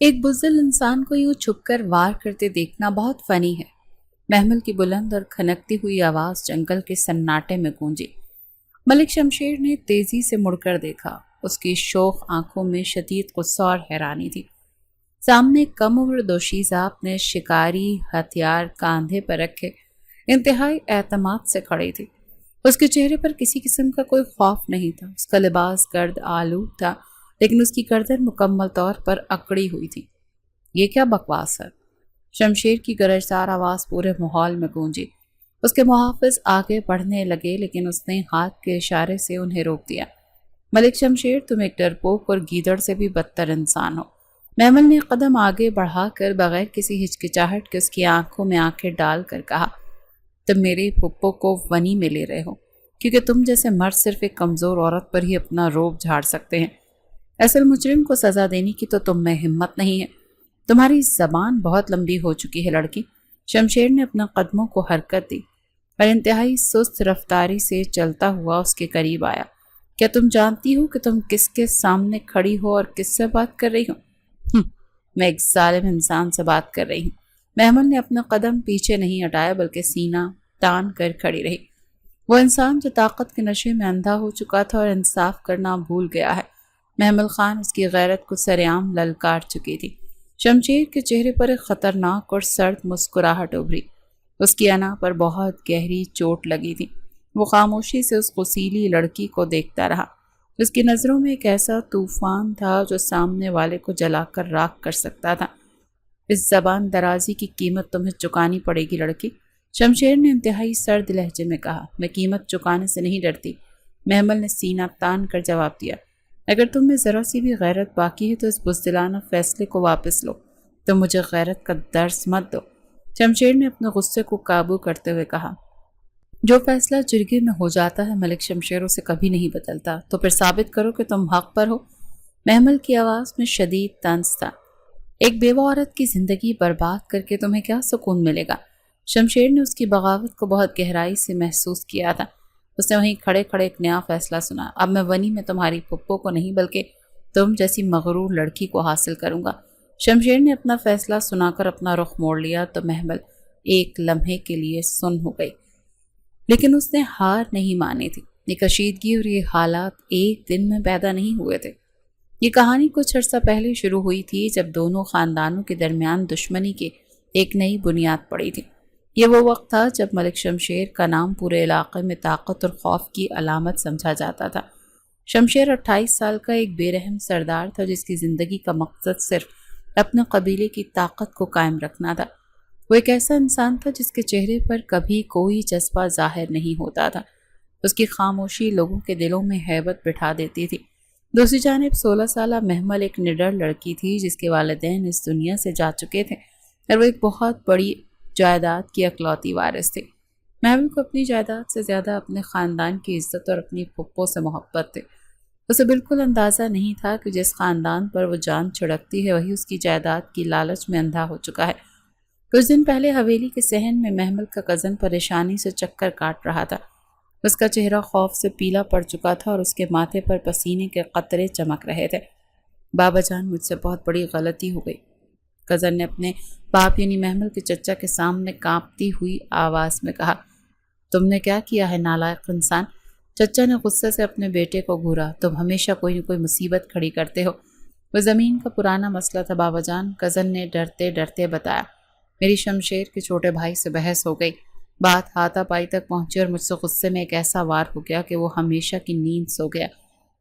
ایک بزدل انسان کو یوں چھپ کر وار کرتے دیکھنا بہت فنی ہے۔ محمل کی بلند اور کھنکتی ہوئی آواز جنگل کے سناٹے میں گونجی۔ ملک شمشیر نے تیزی سے مڑ کر دیکھا۔ اس کی شوخ آنکھوں میں شدید غصہ اور حیرانی تھی۔ سامنے کم عمر دوشیزہ اپنے شکاری ہتھیار کاندھے پر رکھے انتہائی اعتماد سے کھڑی تھی۔ اس کے چہرے پر کسی قسم کا کوئی خوف نہیں تھا۔ اس کا لباس گرد آلود تھا، لیکن اس کی گردن مکمل طور پر اکڑی ہوئی تھی۔ یہ کیا بکواس ہے؟ شمشیر کی گرجدار آواز پورے ماحول میں گونجی۔ اس کے محافظ آگے بڑھنے لگے، لیکن اس نے ہاتھ کے اشارے سے انہیں روک دیا۔ ملک شمشیر، تم ایک ڈرپوک اور گیدڑ سے بھی بدتر انسان ہو۔ محمل نے قدم آگے بڑھا کر بغیر کسی ہچکچاہٹ کے اس کی آنکھوں میں آنکھیں ڈال کر کہا، تم میرے پھپھو کو ونی میں لے رہے ہو، کیونکہ تم جیسے مرد صرف ایک کمزور عورت پر ہی اپنا روب جھاڑ سکتے ہیں۔ اصل مجرم کو سزا دینے کی تو تم میں ہمت نہیں ہے۔ تمہاری زبان بہت لمبی ہو چکی ہے لڑکی۔ شمشیر نے اپنے قدموں کو حرکت دی اور انتہائی سست رفتاری سے چلتا ہوا اس کے قریب آیا۔ کیا تم جانتی ہو کہ تم کس کے سامنے کھڑی ہو اور کس سے بات کر رہی ہو؟ میں ایک ظالم انسان سے بات کر رہی ہوں۔ محمل نے اپنا قدم پیچھے نہیں ہٹایا بلکہ سینہ تان کر کھڑی رہی۔ وہ انسان جو طاقت کے نشے میں اندھا ہو چکا تھا اور انصاف کرنا بھول گیا ہے۔ محمل خان اس کی غیرت کو سرعام للکار چکی تھی۔ شمشیر کے چہرے پر ایک خطرناک اور سرد مسکراہٹ ابھری۔ اس کی انا پر بہت گہری چوٹ لگی تھی۔ وہ خاموشی سے اس غسیلی لڑکی کو دیکھتا رہا۔ اس کی نظروں میں ایک ایسا طوفان تھا جو سامنے والے کو جلا کر راکھ کر سکتا تھا۔ اس زبان درازی کی قیمت تمہیں چکانی پڑے گی لڑکی، شمشیر نے انتہائی سرد لہجے میں کہا۔ میں قیمت چکانے سے نہیں ڈرتی، محمل نے سینہ تان کر جواب دیا۔ اگر تم میں ذرا سی بھی غیرت باقی ہے تو اس بزدلانہ فیصلے کو واپس لو۔ تم مجھے غیرت کا درس مت دو، شمشیر نے اپنے غصے کو قابو کرتے ہوئے کہا۔ جو فیصلہ جرگے میں ہو جاتا ہے ملک شمشیر اسے کبھی نہیں بدلتا، تو پھر ثابت کرو کہ تم حق پر ہو۔ محمل کی آواز میں شدید طنز تھا۔ ایک بیوہ عورت کی زندگی برباد کر کے تمہیں کیا سکون ملے گا؟ شمشیر نے اس کی بغاوت کو بہت گہرائی سے محسوس کیا تھا۔ اس نے وہیں کھڑے کھڑے ایک نیا فیصلہ سنا۔ اب میں ونی میں تمہاری پھپھو کو نہیں بلکہ تم جیسی مغرور لڑکی کو حاصل کروں گا۔ شمشیر نے اپنا فیصلہ سنا کر اپنا رخ موڑ لیا تو محمل ایک لمحے کے لیے سن ہو گئی، لیکن اس نے ہار نہیں مانی تھی۔ یہ کشیدگی اور یہ حالات ایک دن میں پیدا نہیں ہوئے تھے۔ یہ کہانی کچھ عرصہ پہلے شروع ہوئی تھی جب دونوں خاندانوں کے درمیان دشمنی کی ایک نئی بنیاد پڑی تھی۔ یہ وہ وقت تھا جب ملک شمشیر کا نام پورے علاقے میں طاقت اور خوف کی علامت سمجھا جاتا تھا۔ شمشیر 28 سال کا ایک بے رحم سردار تھا جس کی زندگی کا مقصد صرف اپنے قبیلے کی طاقت کو قائم رکھنا تھا۔ وہ ایک ایسا انسان تھا جس کے چہرے پر کبھی کوئی جذبہ ظاہر نہیں ہوتا تھا۔ اس کی خاموشی لوگوں کے دلوں میں ہیبت بٹھا دیتی تھی۔ دوسری جانب 16 سالہ محمل ایک نڈر لڑکی تھی جس کے والدین اس دنیا سے جا چکے تھے اور وہ ایک بہت بڑی جائیداد کی اکلوتی وارث تھی۔ محمل کو اپنی جائیداد سے زیادہ اپنے خاندان کی عزت اور اپنی پھپھو سے محبت تھی۔ اسے بالکل اندازہ نہیں تھا کہ جس خاندان پر وہ جان چھڑکتی ہے وہی اس کی جائیداد کی لالچ میں اندھا ہو چکا ہے۔ کچھ دن پہلے حویلی کے صحن میں محمل کا کزن پریشانی سے چکر کاٹ رہا تھا۔ اس کا چہرہ خوف سے پیلا پڑ چکا تھا اور اس کے ماتھے پر پسینے کے قطرے چمک رہے تھے۔ بابا جان، مجھ سے بہت بڑی غلطی ہو گئی، کزن نے اپنے باپ یعنی محمل کے چچا کے سامنے کانپتی ہوئی آواز میں کہا۔ تم نے کیا کیا ہے نالائق انسان؟ چچا نے غصے سے اپنے بیٹے کو گھورا۔ تم ہمیشہ کوئی نہ کوئی مصیبت کھڑی کرتے ہو۔ وہ زمین کا پرانا مسئلہ تھا بابا جان، کزن نے ڈرتے ڈرتے بتایا۔ میری شمشیر کے چھوٹے بھائی سے بحث ہو گئی، بات ہاتھا پائی تک پہنچی اور مجھ سے غصے میں ایک ایسا وار ہو گیا کہ وہ ہمیشہ کی نیند سو گیا۔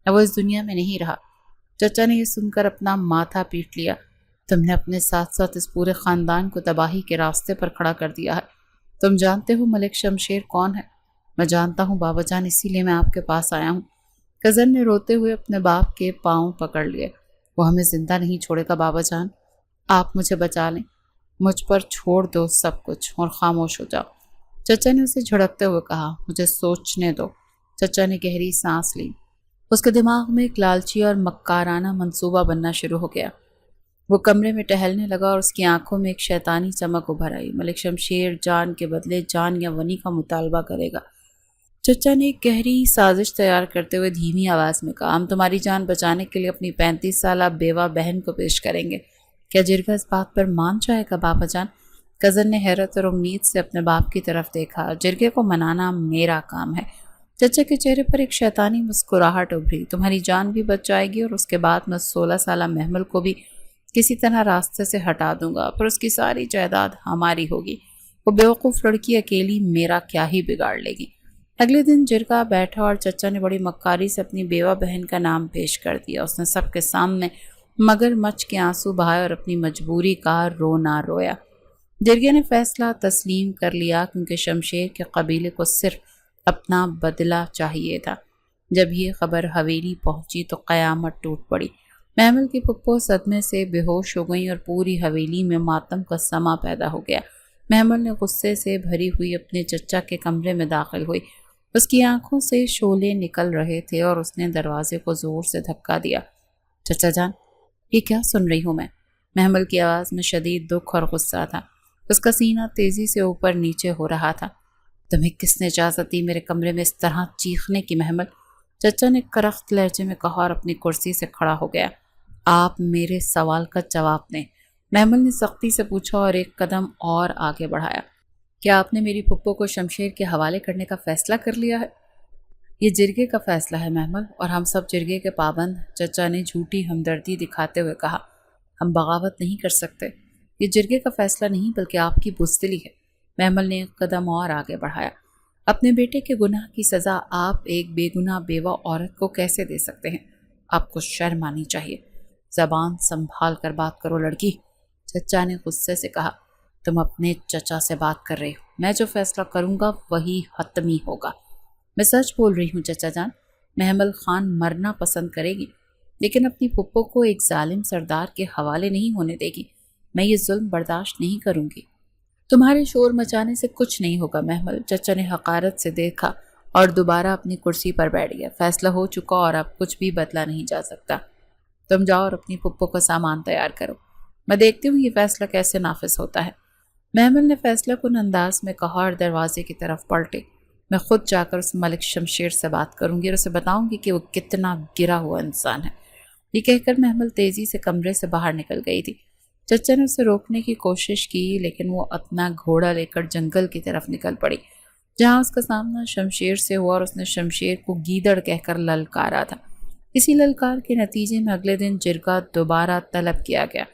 اب وہ اس دنیا میں نہیں رہا۔ چچا نے یہ سن کر اپنا ماتھا پیٹ لیا۔ تم نے اپنے ساتھ ساتھ اس پورے خاندان کو تباہی کے راستے پر کھڑا کر دیا ہے۔ تم جانتے ہو ملک شمشیر کون ہے؟ میں جانتا ہوں بابا جان، اسی لیے میں آپ کے پاس آیا ہوں۔ کزن نے روتے ہوئے اپنے باپ کے پاؤں پکڑ لیے۔ وہ ہمیں زندہ نہیں چھوڑے گا بابا جان، آپ مجھے بچا لیں، مجھ پر چھوڑ دو سب کچھ اور خاموش ہو جاؤ، چچا نے اسے جھڑکتے ہوئے کہا۔ مجھے سوچنے دو۔ چچا نے گہری سانس لی۔ اس کے دماغ میں ایک لالچی اور مکارانہ منصوبہ بننا شروع ہو گیا۔ وہ کمرے میں ٹہلنے لگا اور اس کی آنکھوں میں ایک شیطانی چمک ابھر آئی۔ ملک شمشیر جان کے بدلے جان یا ونی کا مطالبہ کرے گا، چچا نے ایک گہری سازش تیار کرتے ہوئے دھیمی آواز میں کہا۔ ہم تمہاری جان بچانے کے لیے اپنی 35 سالہ بیوہ بہن کو پیش کریں گے، کیا جرگا اس بات پر مان جائے گا بابا جان؟ کزن نے حیرت اور امید سے اپنے باپ کی طرف دیکھا۔ جرگے کو منانا میرا کام ہے۔ چچا کے چہرے پر ایک شیطانی مسکراہٹ ابھری۔ تمہاری جان بھی بچ جائے گی اور اس کے بعد میں 16 سالہ محمل کو بھی کسی طرح راستے سے ہٹا دوں گا، پر اس کی ساری جائیداد ہماری ہوگی۔ وہ بیوقوف لڑکی اکیلی میرا کیا ہی بگاڑ لے گی۔ اگلے دن جرگا بیٹھا اور چچا نے بڑی مکاری سے اپنی بیوہ بہن کا نام پیش کر دیا۔ اس نے سب کے سامنے مگر مچھ کے آنسو بہائے اور اپنی مجبوری کا رونا رویا۔ جرگے نے فیصلہ تسلیم کر لیا کیونکہ شمشیر کے قبیلے کو صرف اپنا بدلہ چاہیے تھا۔ جب یہ خبر حویلی پہنچی تو قیامت ٹوٹ پڑی۔ محمل کی پھپھو صدمے سے بے ہوش ہو گئیں اور پوری حویلی میں ماتم کا سما پیدا ہو گیا۔ محمل نے غصے سے بھری ہوئی اپنے چچا کے کمرے میں داخل ہوئی۔ اس کی آنکھوں سے شعلے نکل رہے تھے اور اس نے دروازے کو زور سے دھکا دیا۔ چچا جان، یہ کیا سن رہی ہوں میں؟ محمل کی آواز میں شدید دکھ اور غصہ تھا۔ اس کا سینہ تیزی سے اوپر نیچے ہو رہا تھا۔ تمہیں کس نے اجازت دی میرے کمرے میں اس طرح چیخنے کی محمل؟ چچا نے کرخت لہجے میں کہا اور اپنی کرسی سے کھڑا ہو گیا۔ آپ میرے سوال کا جواب دیں، محمل نے سختی سے پوچھا اور ایک قدم اور آگے بڑھایا۔ کیا آپ نے میری پھپھو کو شمشیر کے حوالے کرنے کا فیصلہ کر لیا ہے؟ یہ جرگے کا فیصلہ ہے محمل، اور ہم سب جرگے کے پابند، چچا نے جھوٹی ہمدردی دکھاتے ہوئے کہا۔ ہم بغاوت نہیں کر سکتے۔ یہ جرگے کا فیصلہ نہیں بلکہ آپ کی بزدلی ہے۔ محمل نے ایک قدم اور آگے بڑھایا۔ اپنے بیٹے کے گناہ کی سزا آپ ایک بے گناہ بیوہ عورت کو کیسے دے سکتے ہیں؟ آپ کو شرم آنی چاہیے۔ زبان سنبھال کر بات کرو لڑکی، چچا نے غصے سے کہا۔ تم اپنے چچا سے بات کر رہے ہو، میں جو فیصلہ کروں گا وہی حتمی ہوگا۔ میں سچ بول رہی ہوں چچا جان، محمل خان مرنا پسند کرے گی لیکن اپنی پھپھو کو ایک ظالم سردار کے حوالے نہیں ہونے دے گی۔ میں یہ ظلم برداشت نہیں کروں گی۔ تمہارے شور مچانے سے کچھ نہیں ہوگا محمل، چچا نے حقارت سے دیکھا اور دوبارہ اپنی کرسی پر بیٹھ گیا۔ فیصلہ ہو چکا اور اب کچھ بھی بدلا نہیں جا سکتا۔ تم جاؤ اور اپنی پھپھو کا سامان تیار کرو، میں دیکھتی ہوں یہ فیصلہ کیسے نافذ ہوتا ہے۔ محمل نے فیصلہ کن انداز میں کہا اور دروازے کی طرف پلٹے۔ میں خود جا کر اس ملک شمشیر سے بات کروں گی اور اسے بتاؤں گی کہ وہ کتنا گرا ہوا انسان ہے۔ یہ کہہ کر محمل تیزی سے کمرے سے باہر نکل گئی تھی۔ چچا نے اسے روکنے کی کوشش کی لیکن وہ اپنا گھوڑا لے کر جنگل کی طرف نکل پڑی جہاں اس کا سامنا شمشیر سے ہوا اور اس نے شمشیر کو گیدڑ کہہ کر للکارا تھا۔ اسی للکار کے نتیجے میں اگلے دن جرگہ دوبارہ طلب کیا گیا۔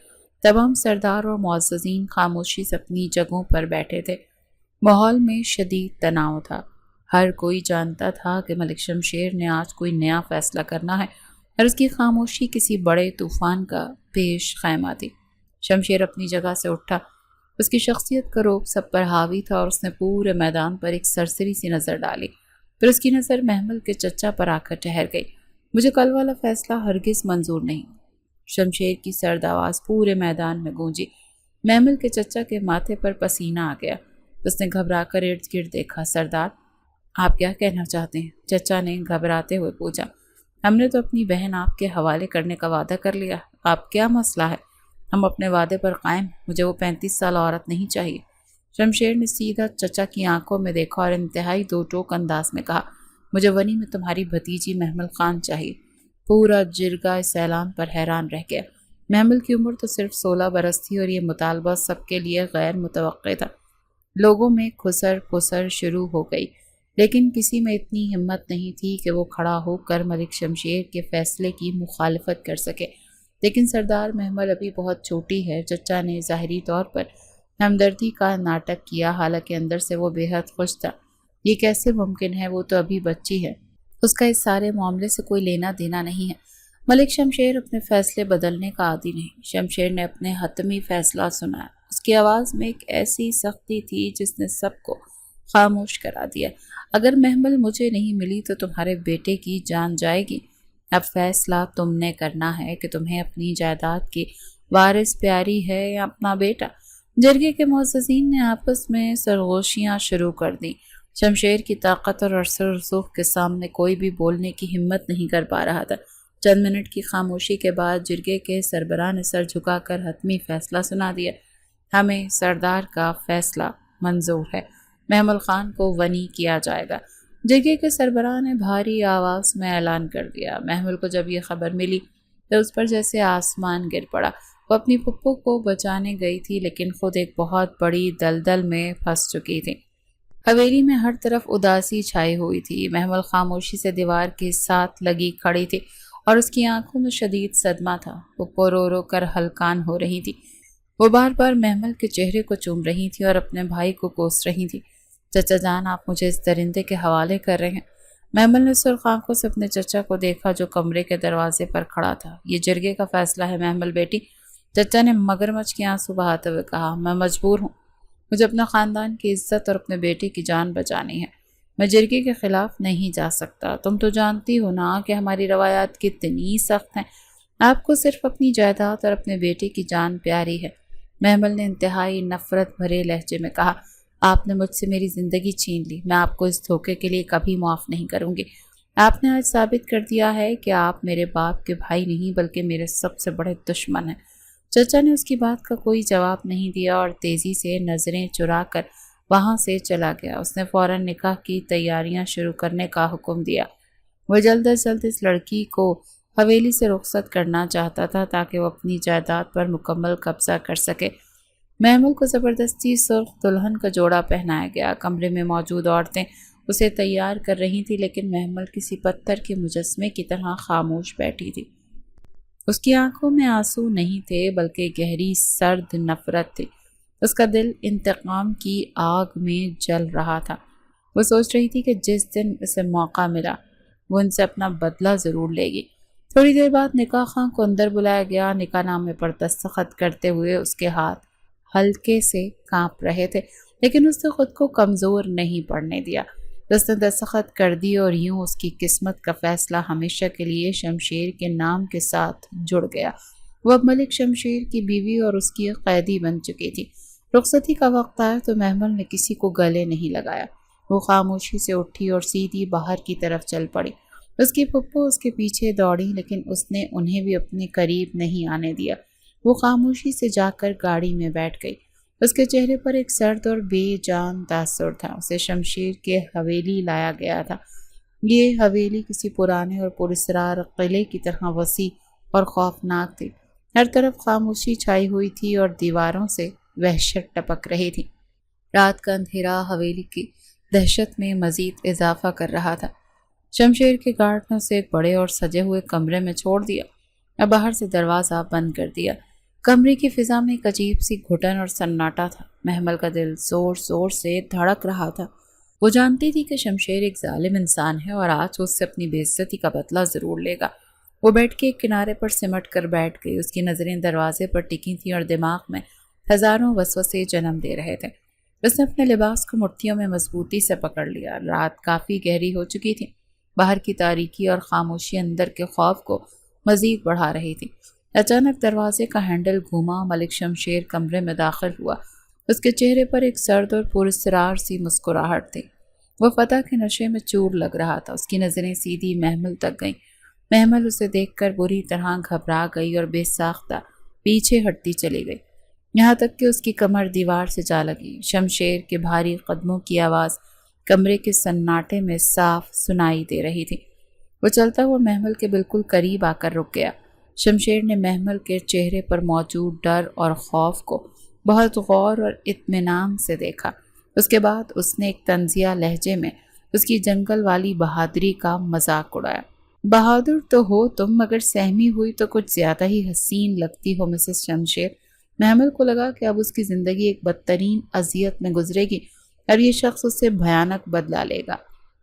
تمام سردار اور معززین خاموشی سے اپنی جگہوں پر بیٹھے تھے۔ ماحول میں شدید تناؤ تھا۔ ہر کوئی جانتا تھا کہ ملک شمشیر نے آج کوئی نیا فیصلہ کرنا ہے اور اس کی خاموشی کسی بڑے طوفان کا پیش خیمہ تھی۔ شمشیر اپنی جگہ سے اٹھا۔ اس کی شخصیت کا روب سب پر حاوی تھا اور اس نے پورے میدان پر ایک سرسری سی نظر ڈالی، پھر اس کی نظر محمل کے چچا پر آ کر ٹھہر گئی۔ مجھے کل والا فیصلہ ہرگز منظور نہیں۔ شمشیر کی سرد آواز پورے میدان میں گونجی۔ محمل کے چچا کے ماتھے پر پسینہ آ گیا۔ اس نے گھبرا کر ارد گرد دیکھا۔ سردار، آپ کیا کہنا چاہتے ہیں؟ چچا نے گھبراتے ہوئے پوچھا۔ ہم نے تو اپنی بہن آپ کے حوالے کرنے کا وعدہ کر لیا، آپ کیا مسئلہ ہے؟ ہم اپنے وعدے پر قائم، مجھے وہ 35 سالہ عورت نہیں چاہیے۔ شمشیر نے سیدھا چچا کی آنکھوں میں دیکھا اور انتہائی دو ٹوک انداز میں کہا، مجھے ونی میں تمہاری بھتیجی محمل خان چاہیے۔ پورا جرگہ اس اعلان پر حیران رہ گیا۔ محمل کی عمر تو صرف 16 برس تھی اور یہ مطالبہ سب کے لیے غیر متوقع تھا۔ لوگوں میں کھسر پسر شروع ہو گئی لیکن کسی میں اتنی ہمت نہیں تھی کہ وہ کھڑا ہو کر ملک شمشیر کے فیصلے کی مخالفت کر سکے۔ لیکن سردار محمل ابھی بہت چھوٹی ہے۔ چچا نے ظاہری طور پر ہمدردی کا ناٹک کیا، حالانکہ اندر سے وہ بے حد خوش تھا۔ یہ کیسے ممکن ہے؟ وہ تو ابھی بچی ہے، اس کا اس سارے معاملے سے کوئی لینا دینا نہیں ہے۔ ملک شمشیر اپنے فیصلے بدلنے کا عادی نہیں۔ شمشیر نے اپنے حتمی فیصلہ سنایا۔ اس کی آواز میں ایک ایسی سختی تھی جس نے سب کو خاموش کرا دیا۔ اگر محمل مجھے نہیں ملی تو تمہارے بیٹے کی جان جائے گی۔ اب فیصلہ تم نے کرنا ہے کہ تمہیں اپنی جائیداد کی وارث پیاری ہے یا اپنا بیٹا۔ جرگے کے معززین نے آپس میں سرگوشیاں شروع کر دیں۔ شمشیر کی طاقت اور اثر و رسوخ کے سامنے کوئی بھی بولنے کی ہمت نہیں کر پا رہا تھا۔ چند منٹ کی خاموشی کے بعد جرگے کے سربراہ نے سر جھکا کر حتمی فیصلہ سنا دیا۔ ہمیں سردار کا فیصلہ منظور ہے، محمل خان کو ونی کیا جائے گا۔ جرگے کے سربراہ نے بھاری آواز میں اعلان کر دیا۔ محمل کو جب یہ خبر ملی تو اس پر جیسے آسمان گر پڑا۔ وہ اپنی پھپھو کو بچانے گئی تھی لیکن خود ایک بہت بڑی دلدل میں پھنس چکی تھی۔ حویلی میں ہر طرف اداسی چھائی ہوئی تھی۔ محمل خاموشی سے دیوار کے ساتھ لگی کھڑی تھی اور اس کی آنکھوں میں شدید صدمہ تھا۔ پھپھو رو رو کر ہلکان ہو رہی تھی۔ وہ بار بار محمل کے چہرے کو چوم رہی تھی اور اپنے بھائی کو کوس رہی تھی۔ چچا جان، آپ مجھے اس درندے کے حوالے کر رہے ہیں۔ محمل نے سرخ آنکھوں سے اپنے چچا کو دیکھا جو کمرے کے دروازے پر کھڑا تھا۔ یہ جرگے کا فیصلہ ہے محمل بیٹی، چچا نے مگرمچھ کے آنسو بہاتے ہوئے کہا۔ میں مجبور ہوں، مجھے اپنا خاندان کی عزت اور اپنے بیٹے کی جان بچانی ہے۔ میں جرگے کے خلاف نہیں جا سکتا۔ تم تو جانتی ہو نا کہ ہماری روایات کتنی سخت ہیں۔ آپ کو صرف اپنی جائیداد اور اپنے بیٹے کی جان پیاری ہے۔ محمل نے انتہائی نفرت بھرے لہجے میں کہا۔ آپ نے مجھ سے میری زندگی چھین لی۔ میں آپ کو اس دھوکے کے لیے کبھی معاف نہیں کروں گی۔ آپ نے آج ثابت کر دیا ہے کہ آپ میرے باپ کے بھائی نہیں بلکہ میرے سب سے بڑے دشمن ہیں۔ چچا نے اس کی بات کا کوئی جواب نہیں دیا اور تیزی سے نظریں چرا کر وہاں سے چلا گیا۔ اس نے فوراً نکاح کی تیاریاں شروع کرنے کا حکم دیا۔ وہ جلد از جلد اس لڑکی کو حویلی سے رخصت کرنا چاہتا تھا تاکہ وہ اپنی جائیداد پر مکمل قبضہ کر سکے۔ محمل کو زبردستی سرخ دلہن کا جوڑا پہنایا گیا۔ کمرے میں موجود عورتیں اسے تیار کر رہی تھیں لیکن محمل کسی پتھر کے مجسمے کی طرح خاموش بیٹھی تھی۔ اس کی آنکھوں میں آنسو نہیں تھے بلکہ گہری سرد نفرت تھی۔ اس کا دل انتقام کی آگ میں جل رہا تھا۔ وہ سوچ رہی تھی کہ جس دن اسے موقع ملا وہ ان سے اپنا بدلہ ضرور لے گی۔ تھوڑی دیر بعد نکاح خاں کو اندر بلایا گیا۔ نکاح نامے پر دستخط کرتے ہوئے اس کے ہاتھ ہلکے سے کانپ رہے تھے لیکن اس نے خود کو کمزور نہیں پڑنے دیا۔ اس نے دستخط کر دی اور یوں اس کی قسمت کا فیصلہ ہمیشہ کے لیے شمشیر کے نام کے ساتھ جڑ گیا۔ وہ اب ملک شمشیر کی بیوی اور اس کی قیدی بن چکی تھی۔ رخصتی کا وقت آیا تو محمل نے کسی کو گلے نہیں لگایا۔ وہ خاموشی سے اٹھی اور سیدھی باہر کی طرف چل پڑی۔ اس کی پھپھو اس کے پیچھے دوڑی لیکن اس نے انہیں بھی اپنے قریب نہیں آنے دیا۔ وہ خاموشی سے جا کر گاڑی میں بیٹھ گئی۔ اس کے چہرے پر ایک سرد اور بے جان تاثر تھا۔ اسے شمشیر کے حویلی لایا گیا تھا۔ یہ حویلی کسی پرانے اور پراسرار قلعے کی طرح وسیع اور خوفناک تھی۔ ہر طرف خاموشی چھائی ہوئی تھی اور دیواروں سے وحشت ٹپک رہی تھی۔ رات کا اندھیرا حویلی کی دہشت میں مزید اضافہ کر رہا تھا۔ شمشیر کے گارڈ نے اسے ایک بڑے اور سجے ہوئے کمرے میں چھوڑ دیا اور باہر سے دروازہ بند کر دیا۔ کمرے کی فضا میں ایک عجیب سی گھٹن اور سناٹا تھا۔ محمل کا دل زور زور سے دھڑک رہا تھا۔ وہ جانتی تھی کہ شمشیر ایک ظالم انسان ہے اور آج اس سے اپنی بے عزتی کا بدلہ ضرور لے گا۔ وہ بیٹھ کے ایک کنارے پر سمٹ کر بیٹھ گئی۔ اس کی نظریں دروازے پر ٹکی تھیں اور دماغ میں ہزاروں وسوسے جنم دے رہے تھے۔ اس نے اپنے لباس کو مٹھیوں میں مضبوطی سے پکڑ لیا۔ رات کافی گہری ہو چکی تھی۔ باہر کی تاریکی اور خاموشی اندر کے خوف کو مزید بڑھا رہی تھی۔ اچانک دروازے کا ہینڈل گھوما۔ ملک شمشیر کمرے میں داخل ہوا۔ اس کے چہرے پر ایک سرد اور پراسرار سی مسکراہٹ تھی۔ وہ فتح کے نشے میں چور لگ رہا تھا۔ اس کی نظریں سیدھی محمل تک گئیں۔ محمل اسے دیکھ کر بری طرح گھبرا گئی اور بے ساختہ پیچھے ہٹتی چلی گئی، یہاں تک کہ اس کی کمر دیوار سے جا لگی۔ شمشیر کے بھاری قدموں کی آواز کمرے کے سناٹے میں صاف سنائی دے رہی تھی۔ وہ چلتا ہوا محمل کے بالکل قریب آ کر رک گیا۔ شمشیر نے محمل کے چہرے پر موجود ڈر اور خوف کو بہت غور اور اطمینان سے دیکھا۔ اس کے بعد اس نے ایک طنزیہ لہجے میں اس کی جنگل والی بہادری کا مذاق اڑایا۔ بہادر تو ہو تم، مگر سہمی ہوئی تو کچھ زیادہ ہی حسین لگتی ہو مسز شمشیر۔ محمل کو لگا کہ اب اس کی زندگی ایک بدترین اذیت میں گزرے گی اور یہ شخص اس سے بھیانک بدلہ لے گا۔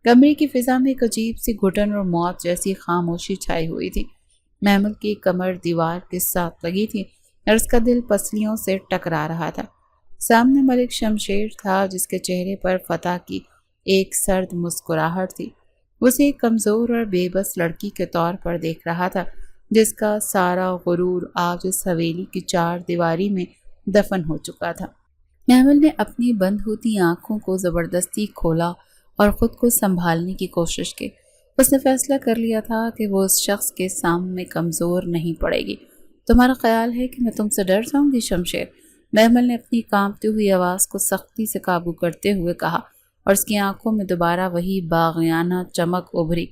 کمرے کی فضا میں ایک عجیب سی گھٹن اور موت جیسی خاموشی چھائی ہوئی تھی۔ محمل کی کمر دیوار کے ساتھ لگی تھی اور اس کا دل پسلیوں سے ٹکرا رہا تھا۔ سامنے ملک شمشیر تھا جس کے چہرے پر فتح کی ایک سرد مسکراہٹ تھی۔ اسے ایک کمزور اور بے بس لڑکی کے طور پر دیکھ رہا تھا جس کا سارا غرور آج اس حویلی کی چار دیواری میں دفن ہو چکا تھا۔ محمل نے اپنی بند ہوتی آنکھوں کو زبردستی کھولا اور خود کو سنبھالنے کی کوشش کی۔ اس نے فیصلہ کر لیا تھا کہ وہ اس شخص کے سامنے کمزور نہیں پڑے گی۔ تمہارا خیال ہے کہ میں تم سے ڈر جاؤں گی شمشیر؟ محمل نے اپنی کانپتی ہوئی آواز کو سختی سے قابو کرتے ہوئے کہا اور اس کی آنکھوں میں دوبارہ وہی باغیانہ چمک ابھری۔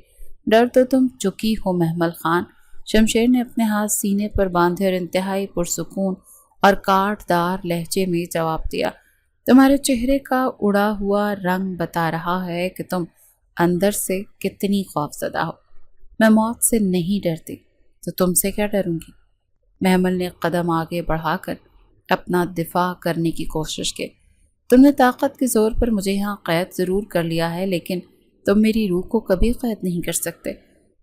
ڈر تو تم چکی ہو محمل خان، شمشیر نے اپنے ہاتھ سینے پر باندھے اور انتہائی پرسکون اور کاٹ دار لہجے میں جواب دیا، تمہارے چہرے کا اڑا ہوا رنگ بتا رہا ہے کہ تم اندر سے کتنی خوفزدہ ہو۔ میں موت سے نہیں ڈرتی تو تم سے کیا ڈروں گی؟ محمل نے قدم آگے بڑھا کر اپنا دفاع کرنے کی کوشش کی۔ تم نے طاقت کے زور پر مجھے یہاں قید ضرور کر لیا ہے، لیکن تم میری روح کو کبھی قید نہیں کر سکتے۔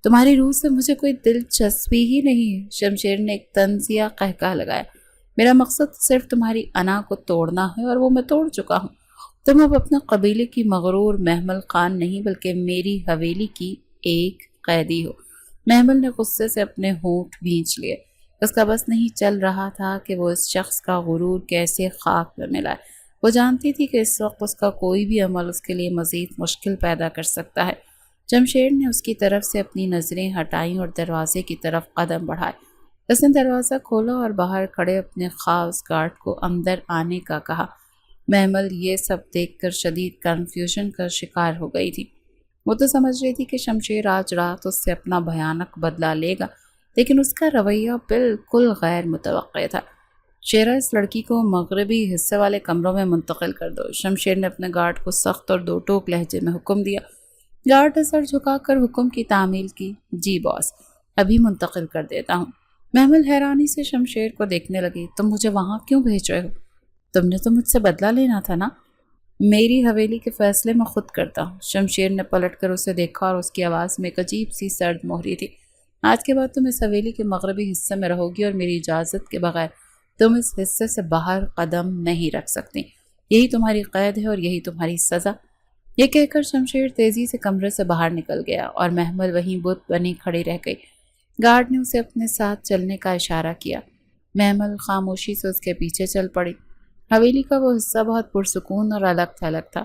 تمہاری روح سے مجھے کوئی دلچسپی ہی نہیں ہے۔ شمشیر نے ایک طنزیہ قہقہ لگایا، میرا مقصد صرف تمہاری انا کو توڑنا ہے اور وہ میں توڑ چکا ہوں۔ تم اب اپنے قبیلے کی مغرور محمل خان نہیں بلکہ میری حویلی کی ایک قیدی ہو۔ محمل نے غصے سے اپنے ہونٹ بھینچ لیے۔ اس کا بس نہیں چل رہا تھا کہ وہ اس شخص کا غرور کیسے خاک پر ملائے۔ وہ جانتی تھی کہ اس وقت اس کا کوئی بھی عمل اس کے لیے مزید مشکل پیدا کر سکتا ہے۔ جمشید نے اس کی طرف سے اپنی نظریں ہٹائیں اور دروازے کی طرف قدم بڑھائے۔ اس نے دروازہ کھولا اور باہر کھڑے اپنے خاص گارڈ کو اندر آنے کا کہا۔ محمل یہ سب دیکھ کر شدید کنفیوژن کا شکار ہو گئی تھی۔ وہ تو سمجھ رہی تھی کہ شمشیر آج رات اس سے اپنا بھیانک بدلہ لے گا، لیکن اس کا رویہ بالکل غیر متوقع تھا۔ شیرا، اس لڑکی کو مغربی حصے والے کمروں میں منتقل کر دو۔ شمشیر نے اپنے گارڈ کو سخت اور دو ٹوک لہجے میں حکم دیا۔ گارڈ نے سر جھکا کر حکم کی تعمیل کی، جی باس، ابھی منتقل کر دیتا ہوں۔ محمل حیرانی سے شمشیر کو دیکھنے لگی، تم مجھے وہاں کیوں بھیج رہے ہو؟ تم نے تو مجھ سے بدلہ لینا تھا نا؟ میری حویلی کے فیصلے میں خود کرتا ہوں۔ شمشیر نے پلٹ کر اسے دیکھا اور اس کی آواز میں ایک عجیب سی سرد مہری تھی۔ آج کے بعد تم اس حویلی کے مغربی حصے میں رہو گی اور میری اجازت کے بغیر تم اس حصے سے باہر قدم نہیں رکھ سکتی۔ یہی تمہاری قید ہے اور یہی تمہاری سزا۔ یہ کہہ کر شمشیر تیزی سے کمرے سے باہر نکل گیا اور محمل وہیں بت بنی کھڑی رہ گئی۔ گارڈ نے اسے اپنے ساتھ چلنے کا اشارہ کیا۔ محمل خاموشی سے اس کے پیچھے چل پڑی۔ حویلی کا وہ حصہ بہت پرسکون اور الگ تھلگ تھا۔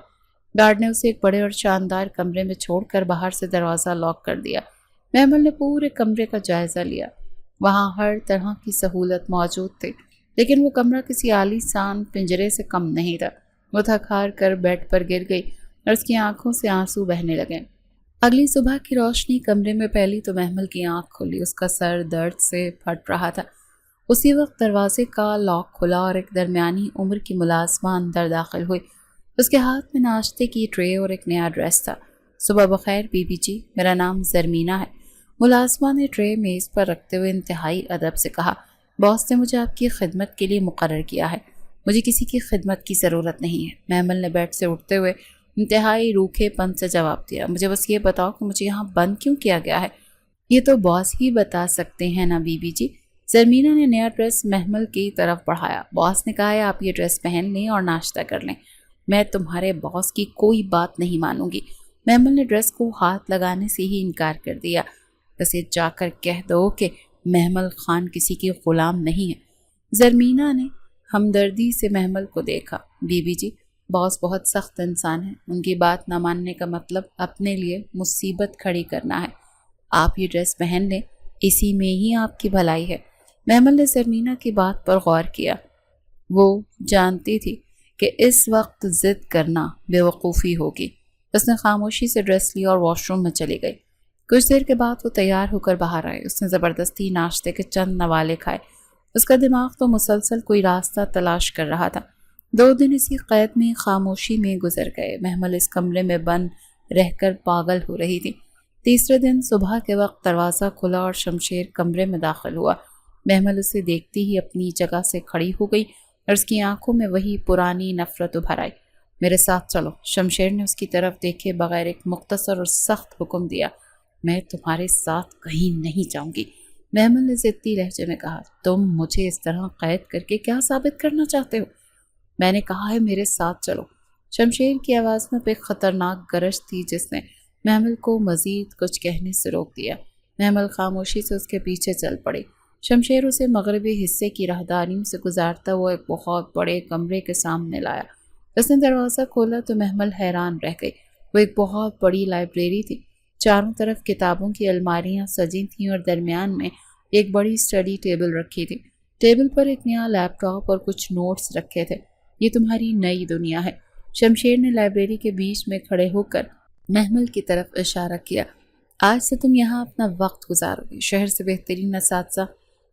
گارڈ نے اسے ایک بڑے اور شاندار کمرے میں چھوڑ کر باہر سے دروازہ لاک کر دیا۔ محمل نے پورے کمرے کا جائزہ لیا۔ وہاں ہر طرح کی سہولت موجود تھی، لیکن وہ کمرہ کسی عالی شان پنجرے سے کم نہیں تھا۔ وہ تھک ہار کر بیڈ پر گر گئی اور اس کی آنکھوں سے آنسو بہنے لگے۔ اگلی صبح کی روشنی کمرے میں پھیلی تو محمل کی آنکھ کھلی۔ اس کا سر درد سے پھٹ رہا تھا۔ اسی وقت دروازے کا لاک کھلا اور ایک درمیانی عمر کی ملازمہ اندر داخل ہوئی۔ اس کے ہاتھ میں ناشتے کی ٹرے اور ایک نیا ڈریس تھا۔ صبح بخیر بی بی جی، میرا نام زرمینہ ہے۔ ملازمہ نے ٹرے میز پر رکھتے ہوئے انتہائی ادب سے کہا، باس نے مجھے آپ کی خدمت کے لیے مقرر کیا ہے۔ مجھے کسی کی خدمت کی ضرورت نہیں ہے۔ محمل نے بیڈ سے اٹھتے ہوئے انتہائی روکھے پن سے جواب دیا، مجھے بس یہ بتاؤ کہ مجھے یہاں بند کیوں کیا گیا ہے؟ یہ تو باس ہی بتا سکتے ہیں نا بی بی جی۔ زرمینہ نے نیا ڈریس محمل کی طرف بڑھایا۔ باس نے کہا ہے آپ یہ ڈریس پہن لیں اور ناشتہ کر لیں۔ میں تمہارے باس کی کوئی بات نہیں مانوں گی۔ محمل نے ڈریس کو ہاتھ لگانے سے ہی انکار کر دیا۔ اسے جا کر کہہ دو کہ محمل خان کسی کی غلام نہیں ہے۔ زرمینہ نے ہمدردی سے محمل کو دیکھا، بی بی جی، باس بہت سخت انسان ہے۔ ان کی بات نہ ماننے کا مطلب اپنے لیے مصیبت کھڑی کرنا ہے۔ آپ یہ ڈریس پہن لیں، اسی میں ہی آپ کی بھلائی ہے۔ محمل نے زرمینہ کی بات پر غور کیا۔ وہ جانتی تھی کہ اس وقت ضد کرنا بے وقوفی ہوگی۔ اس نے خاموشی سے ڈریس لی اور واش روم میں چلی گئی۔ کچھ دیر کے بعد وہ تیار ہو کر باہر آئے۔ اس نے زبردستی ناشتے کے چند نوالے کھائے۔ اس کا دماغ تو مسلسل کوئی راستہ تلاش کر رہا تھا۔ 2 دن اسی قید میں خاموشی میں گزر گئے۔ محمل اس کمرے میں بند رہ کر پاگل ہو رہی تھی۔ تیسرے دن صبح کے وقت دروازہ کھلا اور شمشیر کمرے میں داخل ہوا۔ محمل اسے دیکھتی ہی اپنی جگہ سے کھڑی ہو گئی اور اس کی آنکھوں میں وہی پرانی نفرت ابھر آئی۔ میرے ساتھ چلو۔ شمشیر نے اس کی طرف دیکھے بغیر ایک مختصر اور سخت حکم دیا۔ میں تمہارے ساتھ کہیں نہیں جاؤں گی۔ محمل نے ضدی لہجے میں کہا، تم مجھے اس طرح قید کر کے کیا ثابت کرنا چاہتے ہو؟ میں نے کہا ہے میرے ساتھ چلو۔ شمشیر کی آواز میں ایک خطرناک گرج تھی جس نے محمل کو مزید کچھ کہنے سے روک دیا۔ محمل خاموشی سے اس کے پیچھے چل پڑی۔ شمشیر اسے مغربی حصے کی راہداریوں سے گزارتا ہوا ایک بہت بڑے کمرے کے سامنے لایا۔ اس نے دروازہ کھولا تو محمل حیران رہ گئی۔ وہ ایک بہت بڑی لائبریری تھی۔ چاروں طرف کتابوں کی الماریاں سجی تھیں اور درمیان میں ایک بڑی اسٹڈی ٹیبل رکھی تھی۔ ٹیبل پر ایک نیا لیپ ٹاپ اور کچھ نوٹس رکھے تھے۔ یہ تمہاری نئی دنیا ہے۔ شمشیر نے لائبریری کے بیچ میں کھڑے ہو کر محمل کی طرف اشارہ کیا۔ آج سے تم یہاں اپنا وقت گزارو گے، شہر سے بہترین اساتذہ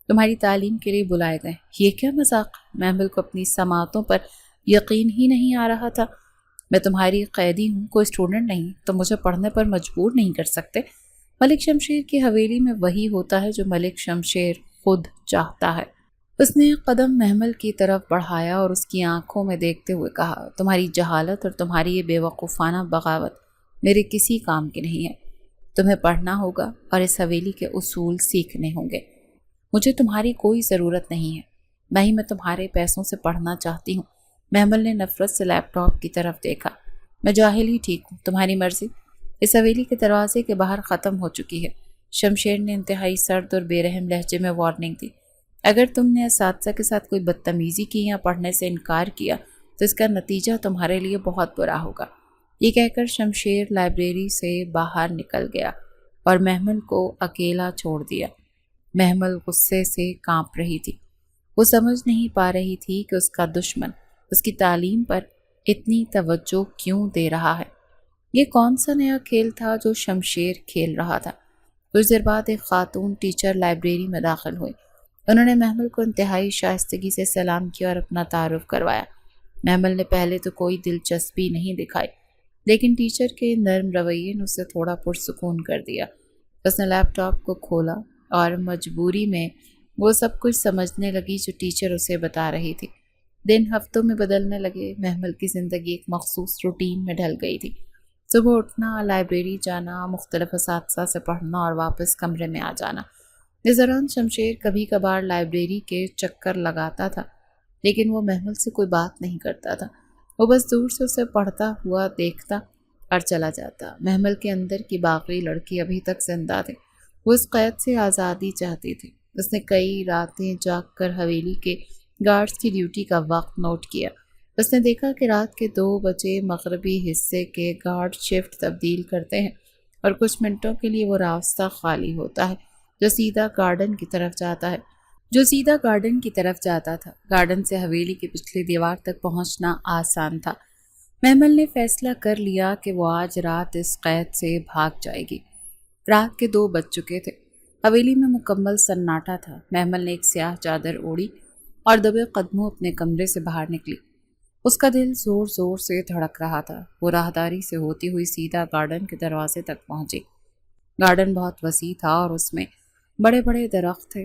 تمہاری تعلیم کے لیے بلائے گئے۔ یہ کیا مذاق؟ محمل کو اپنی سماعتوں پر یقین ہی نہیں آ رہا تھا۔ میں تمہاری قیدی ہوں، کوئی اسٹوڈنٹ نہیں، تم مجھے پڑھنے پر مجبور نہیں کر سکتے۔ ملک شمشیر کی حویلی میں وہی ہوتا ہے جو ملک شمشیر خود چاہتا ہے۔ اس نے ایک قدم محمل کی طرف بڑھایا اور اس کی آنکھوں میں دیکھتے ہوئے کہا، تمہاری جہالت اور تمہاری یہ بے وقوفانہ بغاوت میرے کسی کام کی نہیں ہے۔ تمہیں پڑھنا ہوگا اور اس حویلی کے اصول سیکھنے ہوں گے۔ مجھے تمہاری کوئی ضرورت نہیں ہے، میں تمہارے پیسوں سے پڑھنا چاہتی ہوں۔ محمل نے نفرت سے لیپ ٹاپ کی طرف دیکھا۔ میں جاہل ہی ٹھیک ہوں، تمہاری مرضی۔ اس حویلی کے دروازے کے باہر ختم ہو چکی ہے۔ شمشیر نے انتہائی سرد اور بے رحم لہجے میں وارننگ دی۔ اگر تم نے اساتذہ کے ساتھ کوئی بدتمیزی کی یا پڑھنے سے انکار کیا تو اس کا نتیجہ تمہارے لیے بہت برا ہوگا۔ یہ کہہ کر شمشیر لائبریری سے باہر نکل گیا اور محمل کو اکیلا چھوڑ دیا۔ محمل غصے سے کانپ رہی تھی۔ وہ سمجھ نہیں پا رہی تھی کہ اس کا دشمن اس کی تعلیم پر اتنی توجہ کیوں دے رہا ہے۔ یہ کون سا نیا کھیل تھا جو شمشیر کھیل رہا تھا؟ کچھ دیر بعد ایک خاتون ٹیچر لائبریری میں داخل ہوئی۔ انہوں نے محمل کو انتہائی شائستگی سے سلام کیا اور اپنا تعارف کروایا۔ محمل نے پہلے تو کوئی دلچسپی نہیں دکھائی، لیکن ٹیچر کے نرم رویے نے اسے تھوڑا پرسکون کر دیا۔ اس نے لیپ ٹاپ کو کھولا اور مجبوری میں وہ سب کچھ سمجھنے لگی جو ٹیچر اسے بتا رہی تھی۔ دن ہفتوں میں بدلنے لگے۔ محمل کی زندگی ایک مخصوص روٹین میں ڈھل گئی تھی۔ صبح اٹھنا، لائبریری جانا، مختلف اساتذہ سے پڑھنا اور واپس کمرے میں آ جانا۔ اس دوران شمشیر کبھی کبھار لائبریری کے چکر لگاتا تھا، لیکن وہ محمل سے کوئی بات نہیں کرتا تھا۔ وہ بس دور سے اسے پڑھتا ہوا دیکھتا اور چلا جاتا۔ محمل کے اندر کی باغی لڑکی ابھی تک زندہ تھی۔ وہ اس قید سے آزادی چاہتی تھی۔ اس نے کئی راتیں جاگ کر حویلی کے گارڈز کی ڈیوٹی کا وقت نوٹ کیا۔ اس نے دیکھا کہ رات کے 2 بجے مغربی حصے کے گارڈ شفٹ تبدیل کرتے ہیں اور کچھ منٹوں کے لیے وہ راستہ خالی ہوتا ہے جو سیدھا گارڈن کی طرف جاتا تھا۔ گارڈن سے حویلی کی پچھلی دیوار تک پہنچنا آسان تھا۔ محمل نے فیصلہ کر لیا کہ وہ آج رات اس قید سے بھاگ جائے گی۔ رات کے 2 بج چکے تھے۔ حویلی میں مکمل سناٹا تھا۔ محمل نے ایک سیاہ چادر اوڑھی اور دبے قدموں اپنے کمرے سے باہر نکلی۔ اس کا دل زور زور سے دھڑک رہا تھا۔ وہ راہداری سے ہوتی ہوئی سیدھا گارڈن کے دروازے تک پہنچی۔ گارڈن بہت وسیع تھا اور اس میں بڑے بڑے درخت تھے۔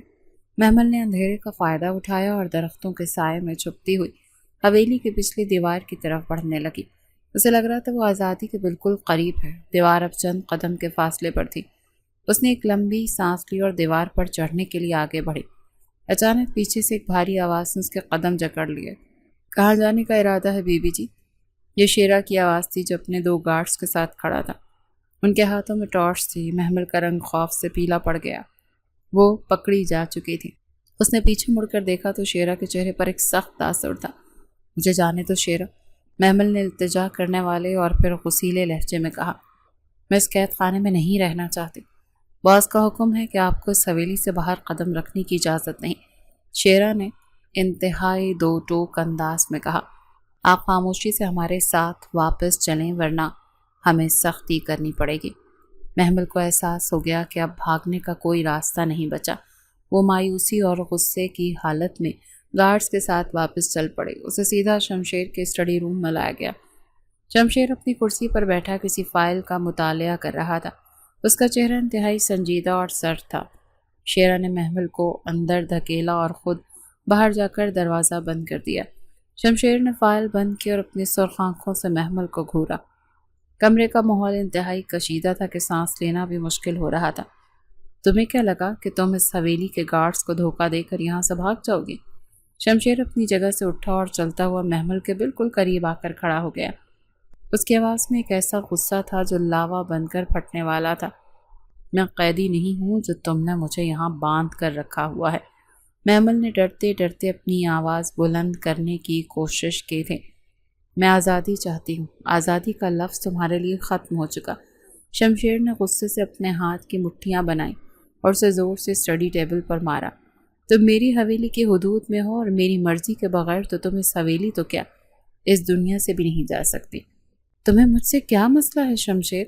محمل نے اندھیرے کا فائدہ اٹھایا اور درختوں کے سائے میں چھپتی ہوئی حویلی کی پچھلی دیوار کی طرف بڑھنے لگی۔ اسے لگ رہا تھا وہ آزادی کے بالکل قریب ہے۔ دیوار اب چند قدم کے فاصلے پر تھی۔ اس نے ایک لمبی سانس لی اور دیوار پر چڑھنے کے لیے آگے بڑھی۔ اچانک پیچھے سے ایک بھاری آواز نے اس کے قدم جکڑ لیے۔ کہاں جانے کا ارادہ ہے بی بی جی؟ یہ شیرا کی آواز تھی جو اپنے 2 گارڈز کے ساتھ کھڑا تھا۔ ان کے ہاتھوں میں ٹارچ تھی۔ محمل کا رنگ خوف سے پیلا پڑ گیا۔ وہ پکڑی جا چکی تھی۔ اس نے پیچھے مڑ کر دیکھا تو شیرا کے چہرے پر ایک سخت تاثر تھا۔ مجھے جانے تو شیرا، محمل نے التجا کرنے والے اور پھر غصیلے لہجے میں کہا۔ میں اس قید خانے میں نہیں رہنا چاہتی۔ باس کا حکم ہے کہ آپ کو اس حویلی سے باہر قدم رکھنے کی اجازت نہیں، شیرا نے انتہائی 2 ٹوک انداز میں کہا۔ آپ خاموشی سے ہمارے ساتھ واپس چلیں ورنہ ہمیں سختی کرنی پڑے گی۔ محمل کو احساس ہو گیا کہ اب بھاگنے کا کوئی راستہ نہیں بچا۔ وہ مایوسی اور غصے کی حالت میں گارڈز کے ساتھ واپس چل پڑے۔ اسے سیدھا شمشیر کے اسٹڈی روم میں لایا گیا۔ شمشیر اپنی کرسی پر بیٹھا کسی فائل کا مطالعہ کر رہا تھا۔ اس کا چہرہ انتہائی سنجیدہ اور سرد تھا۔ شیرا نے محمل کو اندر دھکیلا اور خود باہر جا کر دروازہ بند کر دیا۔ شمشیر نے فائل بند کی اور اپنی سرخ آنکھوں سے محمل کو گھورا۔ کمرے کا ماحول انتہائی کشیدہ تھا کہ سانس لینا بھی مشکل ہو رہا تھا۔ تمہیں کیا لگا کہ تم اس حویلی کے گارڈز کو دھوکہ دے کر یہاں سے بھاگ جاؤ گی؟ شمشیر اپنی جگہ سے اٹھا اور چلتا ہوا محمل کے بالکل قریب آ کر کھڑا ہو گیا۔ اس کی آواز میں ایک ایسا غصہ تھا جو لاوا بن کر پھٹنے والا تھا۔ میں قیدی نہیں ہوں جو تم نے مجھے یہاں باندھ کر رکھا ہوا ہے۔ محمل نے ڈرتے ڈرتے اپنی آواز بلند کرنے کی کوشش کی تھی۔ میں آزادی چاہتی ہوں۔ آزادی کا لفظ تمہارے لیے ختم ہو چکا۔ شمشیر نے غصے سے اپنے ہاتھ کی مٹھیاں بنائیں اور اسے زور سے اسٹڈی ٹیبل پر مارا۔ تم میری حویلی کی حدود میں ہو اور میری مرضی کے بغیر تو تم اس حویلی تو کیا اس دنیا سے بھی نہیں جا سکتی۔ تمہیں مجھ سے کیا مسئلہ ہے شمشیر؟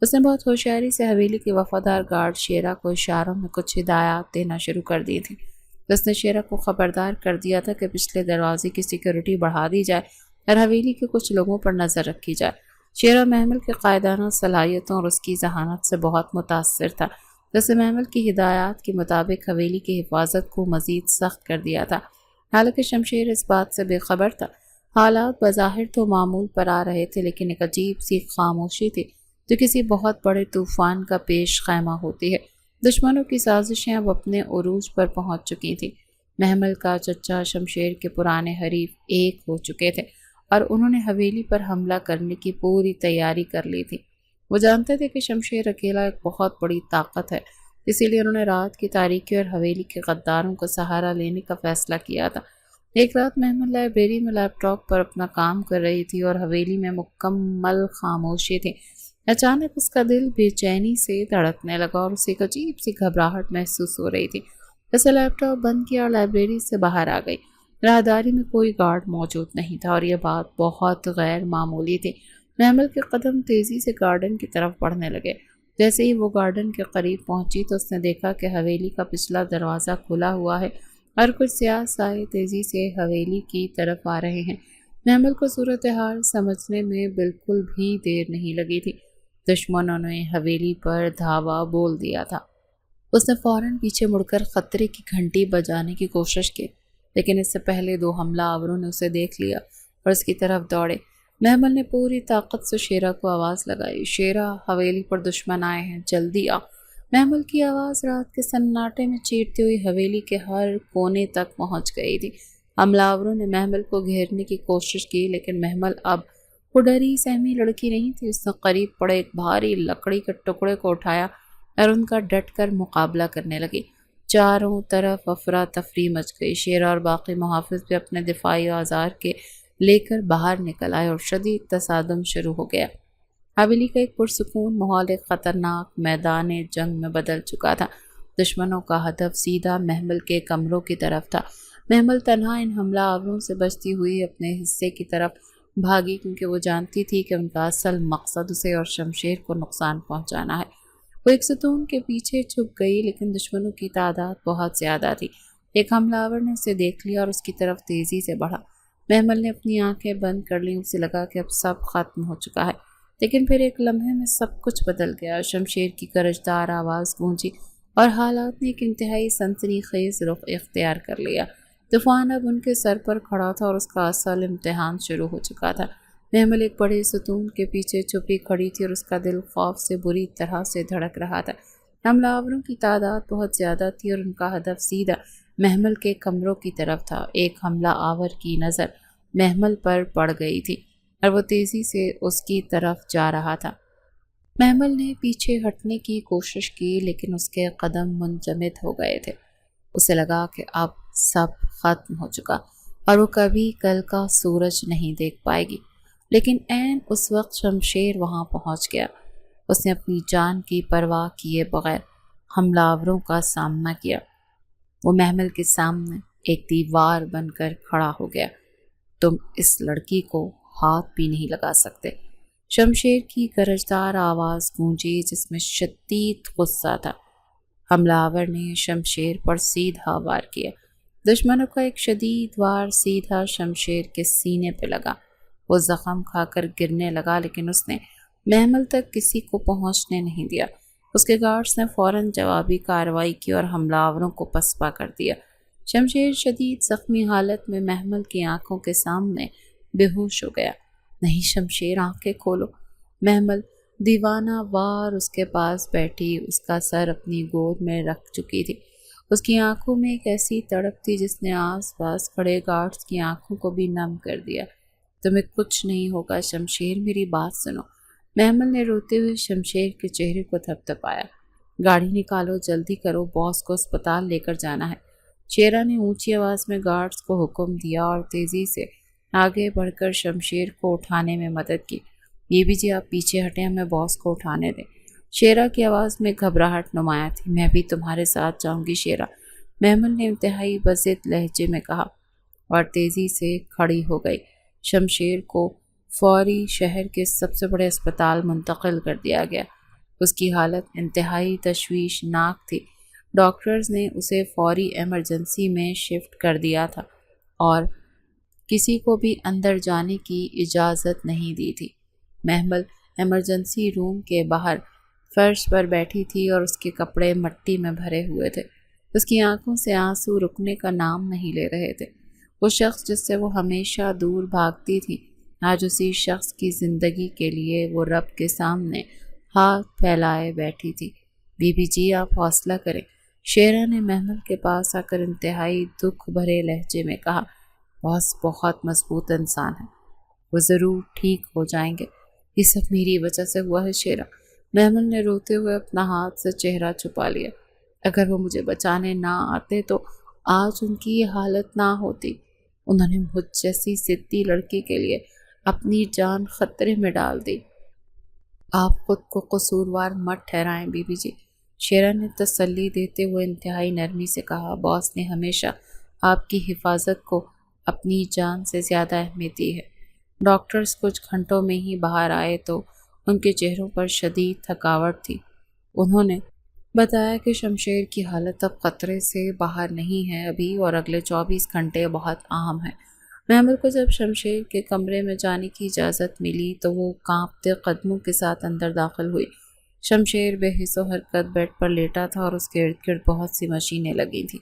اس نے بہت ہوشیاری سے حویلی کے وفادار گارڈ شیرا کو اشاروں میں کچھ ہدایات دینا شروع کر دی تھی۔ اس نے شیرا کو خبردار کر دیا تھا کہ پچھلے دروازے کی سیکیورٹی بڑھا دی جائے اور حویلی کے کچھ لوگوں پر نظر رکھی جائے۔ شیرا محمل کے قائدانہ صلاحیتوں اور اس کی ذہانت سے بہت متاثر تھا۔ جیسے محمل کی ہدایات کے مطابق حویلی کی حفاظت کو مزید سخت کر دیا تھا۔ حالانکہ شمشیر اس بات سے بے خبر تھا۔ حالات بظاہر تو معمول پر آ رہے تھے، لیکن ایک عجیب سی خاموشی تھی جو کسی بہت بڑے طوفان کا پیش خیمہ ہوتی ہے۔ دشمنوں کی سازشیں اب اپنے عروج پر پہنچ چکی تھیں۔ محمل کا چچا شمشیر کے پرانے حریف ایک ہو چکے تھے اور انہوں نے حویلی پر حملہ کرنے کی پوری تیاری کر لی تھی۔ وہ جانتے تھے کہ شمشیر اکیلا ایک بہت بڑی طاقت ہے، اسی لیے انہوں نے رات کی تاریکی اور حویلی کے غداروں کو سہارا لینے کا فیصلہ کیا تھا۔ ایک رات محمل لائبریری میں لیپ ٹاپ پر اپنا کام کر رہی تھی اور حویلی میں مکمل خاموشی تھی۔ اچانک اس کا دل بے چینی سے دھڑکنے لگا اور اسے ایک عجیب سی گھبراہٹ محسوس ہو رہی تھی۔ اسے لیپ ٹاپ بند کیا اور لائبریری سے باہر آ گئی۔ راہداری میں کوئی گارڈ موجود نہیں تھا اور یہ بات بہت غیر معمولی تھی۔ محمل کے قدم تیزی سے گارڈن کی طرف بڑھنے لگے۔ جیسے ہی وہ گارڈن کے قریب پہنچی تو اس نے دیکھا کہ حویلی کا پچھلا دروازہ کھلا ہوا ہے اور کچھ سیاہ سائے تیزی سے حویلی کی طرف آ رہے ہیں۔ محمل کو صورتحال سمجھنے میں بالکل بھی دیر نہیں لگی تھی۔ دشمنوں نے حویلی پر دھاوا بول دیا تھا۔ اس نے فوراً پیچھے مڑ کر خطرے کی گھنٹی بجانے کی کوشش کی، لیکن اس سے پہلے دو حملہ آوروں نے اسے دیکھ لیا اور اس کی طرف دوڑے۔ محمل نے پوری طاقت سے شیرا کو آواز لگائی، شیرا، حویلی پر دشمن آئے ہیں، جلدی آ۔ محمل کی آواز رات کے سناٹے میں چیرتی ہوئی حویلی کے ہر کونے تک پہنچ گئی تھی۔ حملہ آوروں نے محمل کو گھیرنے کی کوشش کی، لیکن محمل اب وہ ڈری سہمی لڑکی نہیں تھی۔ اس نے قریب پڑے ایک بھاری لکڑی کے ٹکڑے کو اٹھایا اور ان کا ڈٹ کر مقابلہ کرنے لگی۔ چاروں طرف افراتفری مچ گئی۔ شیرا اور باقی محافظ بھی اپنے دفاعی اوزار کے لے کر باہر نکل آئے اور شدید تصادم شروع ہو گیا۔ حویلی کا ایک پرسکون ماحول ایک خطرناک میدان جنگ میں بدل چکا تھا۔ دشمنوں کا ہدف سیدھا محمل کے کمروں کی طرف تھا۔ محمل تنہا ان حملہ آوروں سے بچتی ہوئی اپنے حصے کی طرف بھاگی، کیونکہ وہ جانتی تھی کہ ان کا اصل مقصد اسے اور شمشیر کو نقصان پہنچانا ہے۔ وہ ایک ستون کے پیچھے چھپ گئی، لیکن دشمنوں کی تعداد بہت زیادہ تھی۔ ایک حملہ آور نے اسے دیکھ لیا اور اس کی طرف تیزی سے بڑھا۔ محمل نے اپنی آنکھیں بند کر لیں، اسے لگا کہ اب سب ختم ہو چکا ہے، لیکن پھر ایک لمحے میں سب کچھ بدل گیا۔ شمشیر کی گرجدار آواز گونجی اور حالات نے ایک انتہائی سنسنی خیز رخ اختیار کر لیا۔ طوفان اب ان کے سر پر کھڑا تھا اور اس کا اصل امتحان شروع ہو چکا تھا۔ محمل ایک بڑے ستون کے پیچھے چھپی کھڑی تھی اور اس کا دل خوف سے بری طرح سے دھڑک رہا تھا۔ حملہ آوروں کی تعداد بہت زیادہ تھی اور ان کا ہدف سیدھا محمل کے کمروں کی طرف تھا۔ ایک حملہ آور کی نظر محمل پر پڑ گئی تھی اور وہ تیزی سے اس کی طرف جا رہا تھا۔ محمل نے پیچھے ہٹنے کی کوشش کی، لیکن اس کے قدم منجمد ہو گئے تھے۔ اسے لگا کہ اب سب ختم ہو چکا اور وہ کبھی کل کا سورج نہیں دیکھ پائے گی۔ لیکن عین اس وقت شمشیر وہاں پہنچ گیا۔ اس نے اپنی جان کی پرواہ کیے بغیر حملہ آوروں کا سامنا کیا۔ وہ محمل کے سامنے ایک دیوار بن کر کھڑا ہو گیا۔ تم اس لڑکی کو ہاتھ بھی نہیں لگا سکتے۔ شمشیر کی گرجدار آواز گونجی جس میں شدید غصہ تھا۔ حملہ آور نے شمشیر پر سیدھا وار کیا۔ دشمنوں کا ایک شدید وار سیدھا شمشیر کے سینے پہ لگا۔ وہ زخم کھا کر گرنے لگا، لیکن اس نے محمل تک کسی کو پہنچنے نہیں دیا۔ اس کے گارڈز نے فوراً جوابی کارروائی کی اور حملہ آوروں کو پسپا کر دیا۔ شمشیر شدید زخمی حالت میں محمل کی آنکھوں کے سامنے بے ہوش ہو گیا۔ نہیں شمشیر، آنکھیں کھولو۔ محمل دیوانہ وار اس کے پاس بیٹھی، اس کا سر اپنی گود میں رکھ چکی تھی۔ اس کی آنکھوں میں ایک ایسی تڑپ تھی جس نے آس پاس کھڑے گارڈز کی آنکھوں کو بھی نم کر دیا۔ تمہیں کچھ نہیں ہوگا شمشیر، میری بات سنو۔ محمل نے روتے ہوئے شمشیر کے چہرے کو تھپتھپایا۔ گاڑی نکالو، جلدی کرو، باس کو اسپتال لے کر جانا ہے۔ شیرا نے اونچی آواز میں گارڈز کو حکم دیا اور تیزی سے آگے بڑھ کر شمشیر کو اٹھانے میں مدد کی۔ یہ بھی جی، آپ پیچھے ہٹیں، ہمیں باس کو اٹھانے دیں۔ شیرا کی آواز میں گھبراہٹ نمایاں تھی۔ میں بھی تمہارے ساتھ جاؤں گی شیرا، محمل نے انتہائی بضد لہجے میں کہا اور تیزی سے کھڑی ہو گئی۔ شمشیر کو فوری شہر کے سب سے بڑے اسپتال منتقل کر دیا گیا۔ اس کی حالت انتہائی تشویشناک تھی۔ ڈاکٹرز نے اسے فوری ایمرجنسی میں شفٹ کر دیا تھا اور کسی کو بھی اندر جانے کی اجازت نہیں دی تھی۔ محمل ایمرجنسی روم کے باہر فرش پر بیٹھی تھی اور اس کے کپڑے مٹی میں بھرے ہوئے تھے۔ اس کی آنکھوں سے آنسو رکنے کا نام نہیں لے رہے تھے۔ وہ شخص جس سے وہ ہمیشہ دور بھاگتی تھی، آج اسی شخص کی زندگی کے لیے وہ رب کے سامنے ہاتھ پھیلائے بیٹھی تھی۔ بی بی جی، آپ حوصلہ کریں، شیرا نے محمل کے پاس آ کر انتہائی دکھ بھرے لہجے میں کہا۔ باس بہت مضبوط انسان ہے، وہ ضرور ٹھیک ہو جائیں گے۔ یہ سب میری وجہ سے ہوا ہے شیرا۔ محمل نے روتے ہوئے اپنا ہاتھ سے چہرہ چھپا لیا۔ اگر وہ مجھے بچانے نہ آتے تو آج ان کی یہ حالت نہ ہوتی۔ انہوں نے مجھ جیسی ضدی لڑکی کے لیے اپنی جان خطرے میں ڈال دی۔ آپ خود کو قصوروار مت ٹھہرائیں بی بی جی، شیرا نے تسلی دیتے ہوئے انتہائی نرمی سے کہا۔ باس نے ہمیشہ آپ کی حفاظت کو اپنی جان سے زیادہ اہمیت دی ہے۔ ڈاکٹرز کچھ گھنٹوں میں ہی باہر آئے تو ان کے چہروں پر شدید تھکاوٹ تھی۔ انہوں نے بتایا کہ شمشیر کی حالت اب خطرے سے باہر نہیں ہے ابھی، اور اگلے 24 گھنٹے بہت اہم ہیں۔ محمل کو جب شمشیر کے کمرے میں جانے کی اجازت ملی تو وہ کانپتے قدموں کے ساتھ اندر داخل ہوئی۔ شمشیر بے حس و حرکت بیڈ پر لیٹا تھا اور اس کے ارد گرد بہت سی مشینیں لگی تھیں۔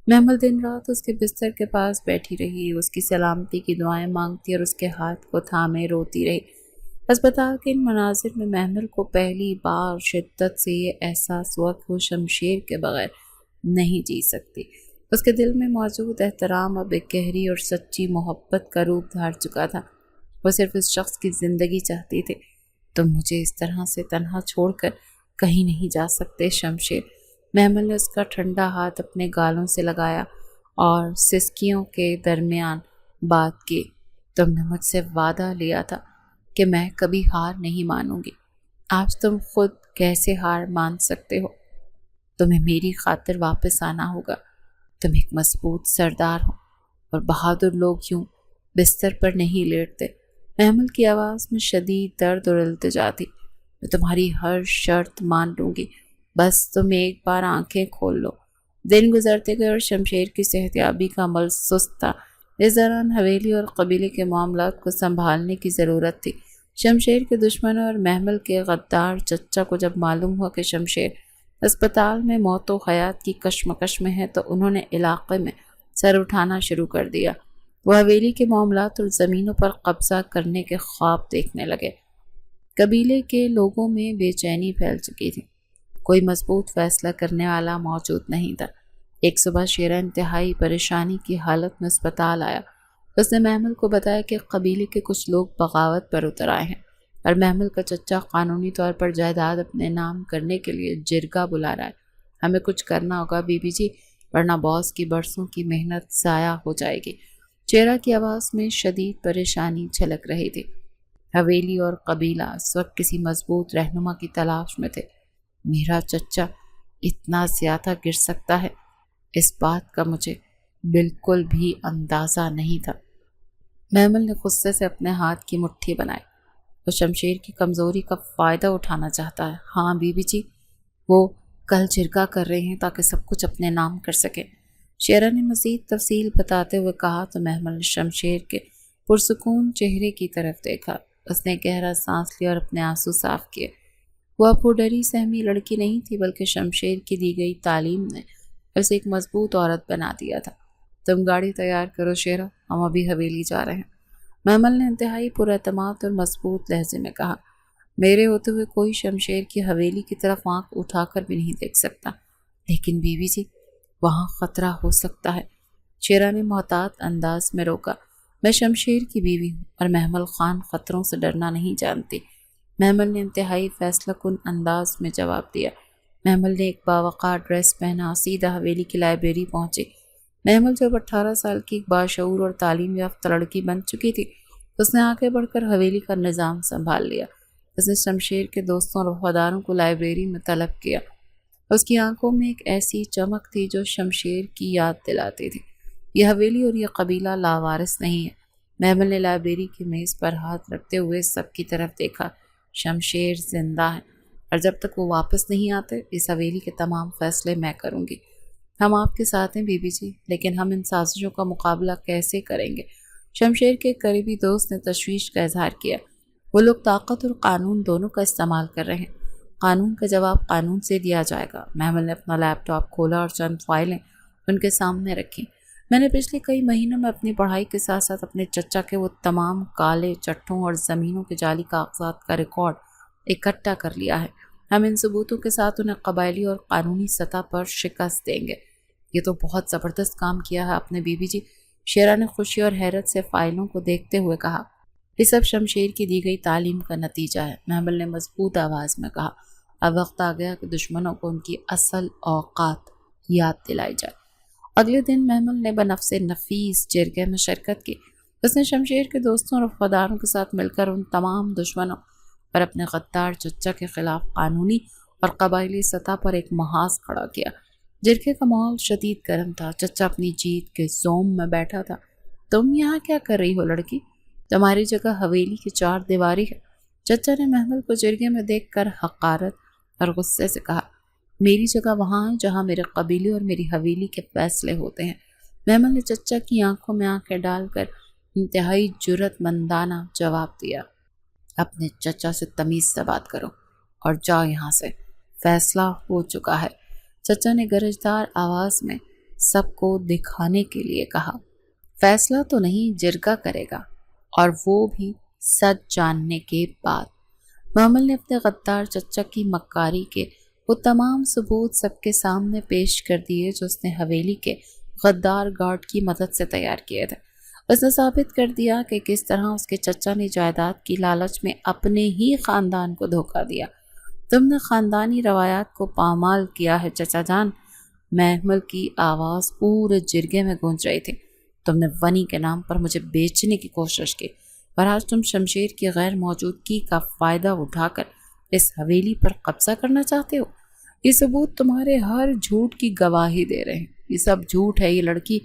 محمل دن رات اس کے بستر کے پاس بیٹھی رہی، اس کی سلامتی کی دعائیں مانگتی اور اس کے ہاتھ کو تھامے روتی رہی۔ اسپتال کے ان مناظر میں محمل کو پہلی بار شدت سے یہ احساس ہوا کہ وہ شمشیر کے بغیر نہیں جی سکتی۔ اس کے دل میں موجود احترام اب ایک گہری اور سچی محبت کا روپ دھار چکا تھا۔ وہ صرف اس شخص کی زندگی چاہتی تھی۔ تم مجھے اس طرح سے تنہا چھوڑ کر کہیں نہیں جا سکتے شمشیر۔ محمل نے اس کا ٹھنڈا ہاتھ اپنے گالوں سے لگایا اور سسکیوں کے درمیان بات کی۔ تم نے مجھ سے وعدہ لیا تھا کہ میں کبھی ہار نہیں مانوں گی۔ آج تم خود کیسے ہار مان سکتے ہو؟ تمہیں میری خاطر واپس آنا ہوگا۔ تم ایک مضبوط سردار ہو اور بہادر لوگ یوں بستر پر نہیں لیٹتے۔ محمل کی آواز میں شدید درد اور التجا تھی۔ میں تمہاری ہر شرط مان لوں گی، بس تم ایک بار آنکھیں کھول لو۔ دن گزرتے گئے اور شمشیر کی صحتیابی کا عمل سست تھا۔ اس دوران حویلی اور قبیلے کے معاملات کو سنبھالنے کی ضرورت تھی۔ شمشیر کے دشمنوں اور محمل کے غدار چچا کو جب معلوم ہوا کہ شمشیر اسپتال میں موت و حیات کی کشمکش میں ہے تو انہوں نے علاقے میں سر اٹھانا شروع کر دیا۔ وہ حویلی کے معاملات اور زمینوں پر قبضہ کرنے کے خواب دیکھنے لگے۔ قبیلے کے لوگوں میں بے چینی پھیل چکی تھی۔ کوئی مضبوط فیصلہ کرنے والا موجود نہیں تھا۔ ایک صبح شیرا انتہائی پریشانی کی حالت میں اسپتال آیا۔ اس نے محمل کو بتایا کہ قبیلے کے کچھ لوگ بغاوت پر اتر آئے ہیں اور محمل کا چچا قانونی طور پر جائیداد اپنے نام کرنے کے لیے جرگہ بلا رہا ہے۔ ہمیں کچھ کرنا ہوگا بی بی جی، ورنہ باس کی برسوں کی محنت ضائع ہو جائے گی۔ شیرا کی آواز میں شدید پریشانی جھلک رہی تھی۔ حویلی اور قبیلہ اس وقت کسی مضبوط رہنما کی تلاش میں تھے۔ میرا چچا اتنا زیادہ گر سکتا ہے، اس بات کا مجھے بالکل بھی اندازہ نہیں تھا۔ محمل نے غصے سے اپنے ہاتھ کی مٹھی بنائی۔ وہ شمشیر کی کمزوری کا فائدہ اٹھانا چاہتا ہے۔ ہاں بی بی جی، وہ کل جرگہ کر رہے ہیں تاکہ سب کچھ اپنے نام کر سکیں۔ شیرا نے مزید تفصیل بتاتے ہوئے کہا تو محمل نے شمشیر کے پرسکون چہرے کی طرف دیکھا۔ اس نے گہرا سانس لیا اور اپنے آنسو صاف کیے۔ وہ اب ڈری سہمی لڑکی نہیں تھی، بلکہ شمشیر کی دی گئی تعلیم نے اسے ایک مضبوط عورت بنا دیا تھا۔ تم گاڑی تیار کرو شیرا، ہم ابھی حویلی جا رہے ہیں۔ محمل نے انتہائی پر اعتماد اور مضبوط لہجے میں کہا۔ میرے ہوتے ہوئے کوئی شمشیر کی حویلی کی طرف آنکھ اٹھا کر بھی نہیں دیکھ سکتا، لیکن بی بی جی، وہاں خطرہ ہو سکتا ہے۔ شیرا نے محتاط انداز میں روکا۔ میں شمشیر کی بیوی ہوں اور محمل خان خطروں سے ڈرنا نہیں جانتی۔ محمل نے انتہائی فیصلہ کن انداز میں جواب دیا۔ محمل نے ایک باوقار ڈریس پہنا، سیدھا حویلی کی لائبریری پہنچی۔ محمل جب 18 سال کی ایک باشعور اور تعلیم یافتہ لڑکی بن چکی تھی، اس نے آگے بڑھ کر حویلی کا نظام سنبھال لیا۔ اس نے شمشیر کے دوستوں اور وفاداروں کو لائبریری میں طلب کیا۔ اس کی آنکھوں میں ایک ایسی چمک تھی جو شمشیر کی یاد دلاتی تھی۔ یہ حویلی اور یہ قبیلہ لاوارث نہیں ہے۔ محمل نے لائبریری کی میز پر ہاتھ رکھتے ہوئے سب کی طرف دیکھا۔ شمشیر زندہ ہے، اور جب تک وہ واپس نہیں آتے اس حویلی کے تمام فیصلے میں کروں گی۔ ہم آپ کے ساتھ ہیں بی بی جی، لیکن ہم ان سازشوں کا مقابلہ کیسے کریں گے؟ شمشیر کے قریبی دوست نے تشویش کا اظہار کیا۔ وہ لوگ طاقت اور قانون دونوں کا استعمال کر رہے ہیں۔ قانون کا جواب قانون سے دیا جائے گا۔ محمل نے اپنا لیپ ٹاپ کھولا اور چند فائلیں ان کے سامنے رکھی۔ میں نے پچھلے کئی مہینوں میں اپنی پڑھائی کے ساتھ ساتھ اپنے چچا کے وہ تمام کالے چٹھوں اور زمینوں کے جعلی کاغذات کا ریکارڈ اکٹھا کر لیا ہے۔ ہم ان ثبوتوں کے ساتھ انہیں قبائلی اور قانونی سطح پر شکست دیں گے۔ یہ تو بہت زبردست کام کیا ہے آپ نے بی بی جی، شیرا نے خوشی اور حیرت سے فائلوں کو دیکھتے ہوئے کہا۔ یہ سب شمشیر کی دی گئی تعلیم کا نتیجہ ہے، محمل نے مضبوط آواز میں کہا۔ اب وقت آ گیا کہ دشمنوں کو ان کی اصل اوقات یاد دلائی جائے۔ اگلے دن محمل نے بنفس نفیس جرگے میں شرکت کی۔ اس نے شمشیر کے دوستوں اور وفاداروں کے ساتھ مل کر ان تمام دشمنوں پر اپنے غدار چچا کے خلاف قانونی اور قبائلی سطح پر ایک محاذ کھڑا کیا۔ جرگے کا ماحول شدید گرم تھا۔ چچا اپنی جیت کے زوم میں بیٹھا تھا۔ تم یہاں کیا کر رہی ہو لڑکی؟ تمہاری جگہ حویلی کی چار دیواری ہے۔ چچا نے محمل کو جرگے میں دیکھ کر حقارت اور غصے سے کہا۔ میری جگہ وہاں ہے جہاں میرے قبیلے اور میری حویلی کے فیصلے ہوتے ہیں۔ محمل نے چچا کی آنکھوں میں آنکھیں ڈال کر انتہائی جرأت مندانہ جواب دیا۔ اپنے چچا سے تمیز سے بات کرو اور جاؤ یہاں سے، فیصلہ ہو چکا ہے۔ چچا نے گرجدار آواز میں سب کو دکھانے کے لیے کہا۔ فیصلہ تو نہیں، جرگہ کرے گا، اور وہ بھی سچ جاننے کے بعد۔ محمل نے اپنے غدار چچا کی مکاری کے وہ تمام ثبوت سب کے سامنے پیش کر دیے جو اس نے حویلی کے غدار گارڈ کی مدد سے تیار کیے تھے۔ اس نے ثابت کر دیا کہ کس طرح اس کے چچا نے جائیداد کی لالچ میں اپنے ہی خاندان کو دھوکہ دیا۔ تم نے خاندانی روایات کو پامال کیا ہے چچا جان۔ محمل کی آواز پورے جرگے میں گونج رہی تھی۔ تم نے ونی کے نام پر مجھے بیچنے کی کوشش کی، اور آج تم شمشیر کی غیر موجودگی کا فائدہ اٹھا کر اس حویلی پر قبضہ کرنا چاہتے ہو۔ یہ ثبوت تمہارے ہر جھوٹ کی گواہی دے رہے ہیں۔ یہ سب جھوٹ ہے، یہ لڑکی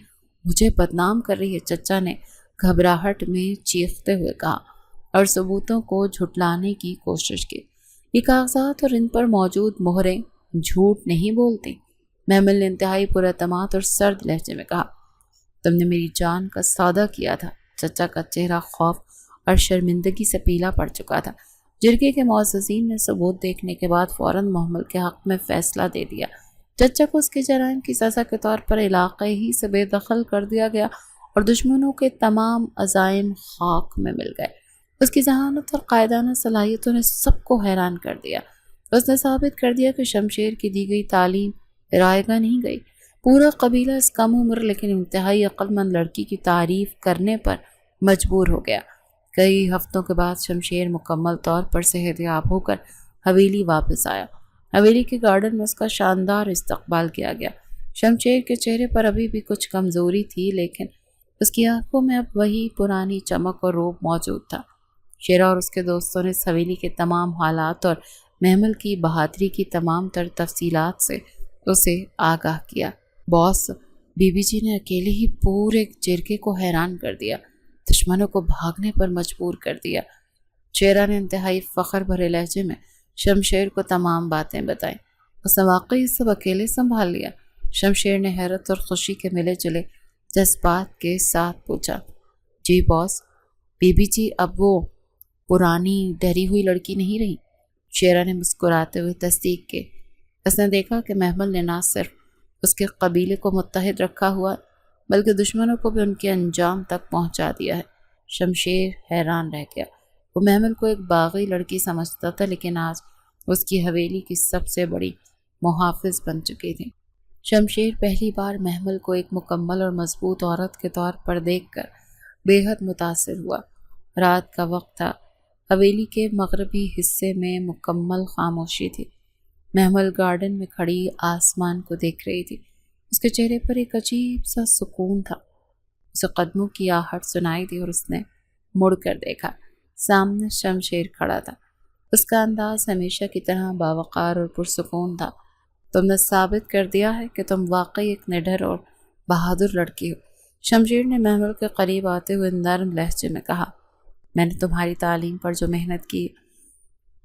مجھے بدنام کر رہی ہے، چچا نے گھبراہٹ میں چیختے ہوئے کہا اور ثبوتوں کو جھٹلانے کی کوشش کی۔ یہ کاغذات اور ان پر موجود مہریں جھوٹ نہیں بولتی، محمل نے انتہائی پراعتماد اور سرد لہجے میں کہا۔ تم نے میری جان کا سودا کیا تھا۔ چچا کا چہرہ خوف اور شرمندگی سے پیلا پڑ چکا تھا۔ جرگے کے معززین نے ثبوت دیکھنے کے بعد فوراً محمل کے حق میں فیصلہ دے دیا۔ چچا کو اس کے جرائم کی سزا کے طور پر علاقے ہی سے بے دخل کر دیا گیا اور دشمنوں کے تمام عزائم خاک میں مل گئے۔ اس کی ذہانت اور قائدانہ صلاحیتوں نے سب کو حیران کر دیا۔ اس نے ثابت کر دیا کہ شمشیر کی دی گئی تعلیم رائے گاہ نہیں گئی۔ پورا قبیلہ اس کم عمر لیکن انتہائی عقل مند لڑکی کی تعریف کرنے پر مجبور ہو گیا۔ کئی ہفتوں کے بعد شمشیر مکمل طور پر صحت یاب ہو کر حویلی واپس آیا۔ حویلی کے گارڈن میں اس کا شاندار استقبال کیا گیا۔ شمشیر کے چہرے پر ابھی بھی کچھ کمزوری تھی، لیکن اس کی آنکھوں میں اب وہی پرانی چمک اور روب موجود تھا۔ شیرا اور اس کے دوستوں نے اس حویلی کے تمام حالات اور محمل کی بہادری کی تمام تر تفصیلات سے اسے آگاہ کیا۔ باس، بی بی جی نے اکیلے ہی پورے جرگے کو حیران کر دیا، دشمنوں کو بھاگنے پر مجبور کر دیا۔ شیرا نے انتہائی فخر بھرے لہجے میں شمشیر کو تمام باتیں بتائیں۔ اس نے واقعی سب اکیلے سنبھال لیا؟ شمشیر نے حیرت اور خوشی کے ملے جلے جذبات کے ساتھ پوچھا۔ جی باس، بی بی جی اب وہ پرانی ڈری ہوئی لڑکی نہیں رہی۔ شیرا نے مسکراتے ہوئے تصدیق کی۔ اس نے دیکھا کہ محمل نے نہ صرف اس کے قبیلے کو متحد رکھا ہوا بلکہ دشمنوں کو بھی ان کے انجام تک پہنچا دیا ہے۔ شمشیر حیران رہ گیا۔ وہ محمل کو ایک باغی لڑکی سمجھتا تھا، لیکن آج اس کی حویلی کی سب سے بڑی محافظ بن چکی تھی۔ شمشیر پہلی بار محمل کو ایک مکمل اور مضبوط عورت کے طور پر دیکھ کر بے حد متاثر ہوا۔ رات کا وقت تھا۔ حویلی کے مغربی حصے میں مکمل خاموشی تھی۔ محمل گارڈن میں کھڑی آسمان کو دیکھ رہی تھی۔ اس کے چہرے پر ایک عجیب سا سکون تھا۔ اسے قدموں کی آہٹ سنائی دی اور اس نے مڑ کر دیکھا۔ سامنے شمشیر کھڑا تھا۔ اس کا انداز ہمیشہ کی طرح باوقار اور پرسکون تھا۔ تم نے ثابت کر دیا ہے کہ تم واقعی ایک نڈر اور بہادر لڑکی ہو، شمشیر نے محمل کے قریب آتے ہوئے نرم لہجے میں کہا۔ میں نے تمہاری تعلیم پر جو محنت کی